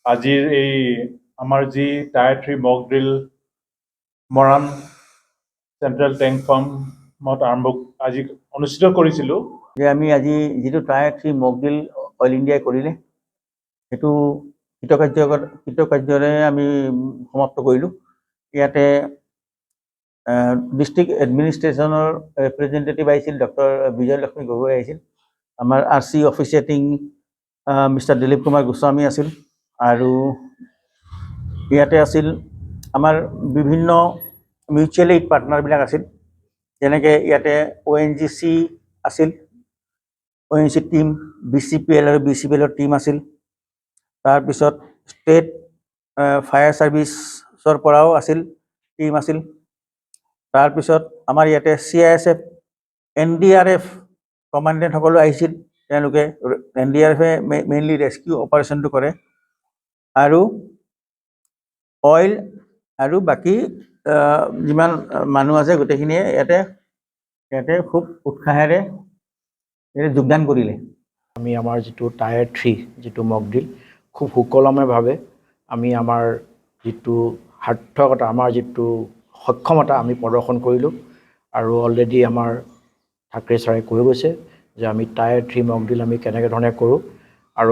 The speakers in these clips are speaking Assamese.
আজিৰ এই আমাৰ যি টায়াৰ 3 মক ড্ৰিল মৰাণ চেণ্ট্ৰেল টেংক ফাৰ্মত আজি অনুষ্ঠিত কৰিছিলোঁ যে আমি আজি যিটো টায়াৰ 3 মক ড্ৰিল অইল ইণ্ডিয়াই কৰিলে সেইটো কৃতকাৰ্যৰে আমি সমাপ্ত কৰিলোঁ। ইয়াতে ডিষ্ট্ৰিক্ট এডমিনিষ্ট্ৰেশ্যনৰ ৰিপ্ৰেজেণ্টেটিভ আহিছিল, ডক্টৰ বিজয় লক্ষ্মী গগৈ আহিছিল, আমাৰ RC officiating mister Dilip Kumar Goswami আছিল, আৰু ইয়াতে আছিল আমাৰ বিভিন্ন মিউচুৱেল এইড পাৰ্টনাৰবিলাক আছিল, যেনেকৈ ইয়াতে ONGC আছিল, ONGC টিম, BCPL আৰু BCPLৰ টিম আছিল, তাৰপিছত ষ্টেট ফায়াৰ ছাৰ্ভিচৰ পৰাও আছিল টিম আছিল, তাৰপিছত আমাৰ ইয়াতে CISF NDRF কমাণ্ডেণ্টসকলো আহিছিল, তেওঁলোকে NDRFে মেইনলি ৰেস্কিউ অপাৰেশ্যনটো কৰে, আৰু অইল আৰু বাকী যিমান মানুহ আছে গোটেইখিনিয়ে ইয়াতে খুব উৎসাহেৰে যোগদান কৰিলে। আমি আমাৰ যিটো টায়াৰ 3 যিটো মক ড্ৰিল খুব সুকলমেভাৱে আমি আমাৰ যিটো সাৰ্থকতা, আমাৰ যিটো সক্ষমতা আমি প্ৰদৰ্শন কৰিলোঁ, আৰু অলৰেডি আমাৰ ঠাকৰে ছাৰে কৈ গৈছে যে আমি টায়াৰ 3 মক ড্ৰিল আমি কেনেকৈ ধৰণে কৰোঁ, আৰু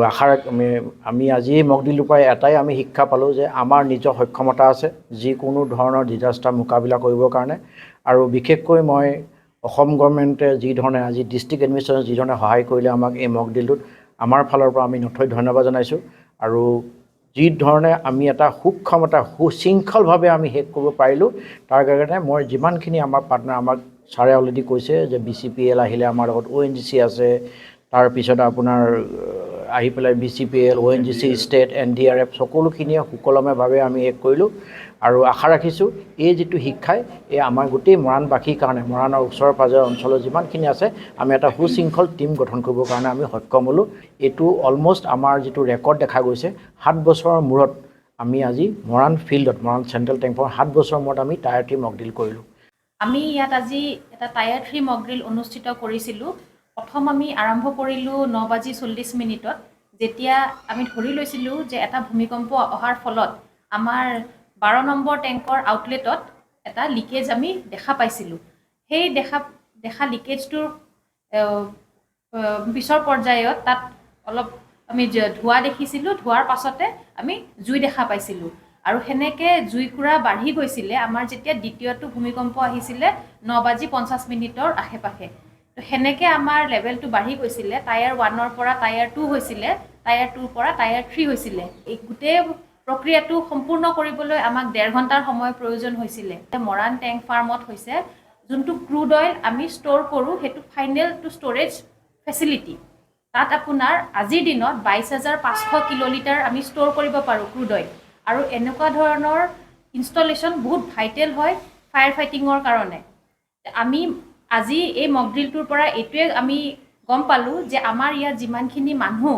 আমি আজি এই মক ড্ৰিলটোৰ পৰা এটাই আমি শিক্ষা পালোঁ যে আমাৰ নিজৰ সক্ষমতা আছে যিকোনো ধৰণৰ ডিজাষ্টাৰ মোকাবিলা কৰিবৰ কাৰণে, আৰু বিশেষকৈ মই অসম গভৰ্ণমেণ্টে যি ধৰণে আজি ডিষ্ট্ৰিক্ট এডমিনিষ্ট্ৰেশ্যনে যি ধৰণে সহায় কৰিলে আমাক এই মক ড্ৰিলটোত, আমাৰ ফালৰ পৰা আমি নথৈ ধন্যবাদ জনাইছোঁ। আৰু যি ধৰণে আমি এটা সুক্ষমতা সুশৃংখলভাৱে আমি শেষ কৰিব পাৰিলোঁ, তাৰ কাৰণে মই যিমানখিনি আমাৰ পাৰ্টনাৰ, আমাক ছাৰে অলৰেডি কৈছে যে BCPL আহিলে, আমাৰ লগত ONGC আছে, তাৰপিছত আপোনাৰ আহি পেলাই BCPL, ONGC, ষ্টেট, NDRF সকলোখিনিয়ে সুকলমেভাৱে আমি শেষ কৰিলোঁ, আৰু আশা ৰাখিছোঁ এই যিটো শিক্ষাই এই আমাৰ গোটেই মৰাণবাসীৰ কাৰণে, মৰাণৰ ওচৰৰ পাজৰৰ অঞ্চলৰ যিমানখিনি আছে, আমি এটা সুশৃংখল টীম গঠন কৰিবৰ কাৰণে আমি সক্ষম হ'লোঁ। এইটো অলমষ্ট আমাৰ যিটো ৰেকৰ্ড দেখা গৈছে, 7 বছৰৰ মূৰত আমি আজি মৰাণ ফিল্ডত, মৰাণ চেণ্ট্ৰেল টেংক ফাৰ্মত 7 বছৰৰ মূৰত আমি টায়াৰ 3 মক ড্ৰিল কৰিলোঁ। আমি ইয়াত আজি এটা টায়াৰ 3 মক ড্ৰিল অনুষ্ঠিত কৰিছিলোঁ। প্ৰথম আমি আৰম্ভ কৰিলোঁ 9:40 যেতিয়া আমি ধৰি লৈছিলোঁ যে এটা ভূমিকম্প অহাৰ ফলত আমাৰ 12 নম্বৰ টেংকৰ আউটলেটত এটা লিকেজ আমি দেখা পাইছিলোঁ। সেই দেখা লিকেজটোৰ পিছৰ পৰ্যায়ত তাত অলপ আমি ধোঁৱা দেখিছিলোঁ, ধোঁৱাৰ পাছতে আমি জুই দেখা পাইছিলোঁ, আৰু সেনেকৈ জুইকুৰা বাঢ়ি গৈছিলে আমাৰ যেতিয়া দ্বিতীয়টো ভূমিকম্প আহিছিলে 9:50 আশে পাশে। তো সেনেকৈ আমাৰ লেভেলটো বাঢ়ি গৈছিলে, টায়াৰ 1ৰ পৰা টায়াৰ 2 হৈছিলে, টায়াৰ 2ৰ পৰা টায়াৰ 3 হৈছিলে। এই গোটেই প্ৰক্ৰিয়াটো সম্পূৰ্ণ কৰিবলৈ আমাক 1.5 ঘণ্টাৰ সময় প্ৰয়োজন হৈছিলে। মৰাণ টেংক ফাৰ্মত হৈছে যোনটো ক্ৰুড অইল আমি ষ্ট'ৰ কৰোঁ, সেইটো ফাইনেল টু ষ্ট'ৰেজ ফেচিলিটি। তাত আপোনাৰ আজিৰ দিনত 22,500 কিলোলিটাৰ আমি ষ্ট'ৰ কৰিব পাৰোঁ ক্ৰুড অইল, আৰু এনেকুৱা ধৰণৰ ইনষ্টলেশ্যন বহুত ভাইটেল হয় ফায়াৰ ফাইটিঙৰ কাৰণে। আমি আজি এই মক ড্ৰিলটোৰ পৰা এইটোৱে আমি গম পালোঁ যে আমাৰ ইয়াত যিমানখিনি মানুহ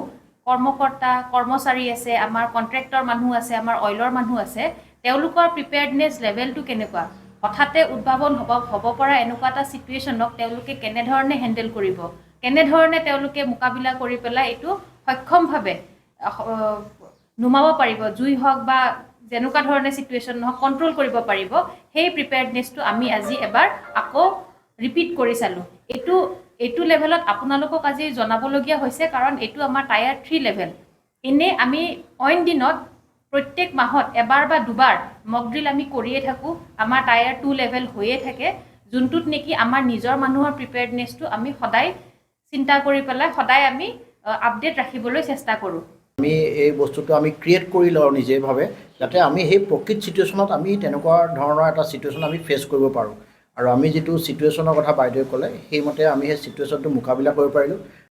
কৰ্মকৰ্তা কৰ্মচাৰী আছে, আমাৰ কণ্ট্ৰেক্টৰ মানুহ আছে, আমাৰ অইলৰ মানুহ আছে, তেওঁলোকৰ প্ৰিপেয়াৰ্ডনেছ লেভেলটো কেনেকুৱা, হঠাতে উদ্ভাৱন হ'ব পৰা এনেকুৱা এটা ছিটুৱেশ্যনক তেওঁলোকে কেনেধৰণে হেণ্ডেল কৰিব, কেনেধৰণে তেওঁলোকে মোকাবিলা কৰি পেলাই এইটো সক্ষমভাৱে নুমাব পাৰিব, জুই হওক বা যেনেকুৱা ধৰণে ছিটুৱেশ্যন নহওক কণ্ট্ৰল কৰিব পাৰিব, সেই প্ৰিপেয়াৰ্ডনেছটো আমি আজি এবাৰ আকৌ ৰিপিট কৰি চালোঁ। এইটো লেভেলত আপোনালোকক আজি জনাবলগীয়া হৈছে, কাৰণ এইটো আমাৰ টায়াৰ 3 লেভেল। এনেই আমি অইন দিনত প্ৰত্যেক মাহত এবাৰ বা দুবাৰ মক ড্ৰিল আমি কৰিয়ে থাকোঁ, আমাৰ টায়াৰ 2 লেভেল হৈয়ে থাকে, যোনটোত নেকি আমাৰ নিজৰ মানুহৰ প্ৰিপেয়াৰ্ডনেছটো আমি সদায় চিন্তা কৰি পেলাই সদায় আমি আপডেট ৰাখিবলৈ চেষ্টা কৰোঁ। আমি এই বস্তুটো আমি ক্ৰিয়েট কৰি লওঁ নিজেভাৱে, যাতে আমি সেই প্ৰকৃত ছিটুৱেশ্যনত আমি তেনেকুৱা ধৰণৰ এটা ছিটুৱেশ্যন আমি ফেচ কৰিব পাৰোঁ। আৰু আমি যিটো ছিটুৱেশ্যনৰ কথা বাইদেৱে ক'লে সেইমতে আমি সেই ছিটুৱেশ্যনটো মোকাবিলা কৰিব পাৰিলোঁ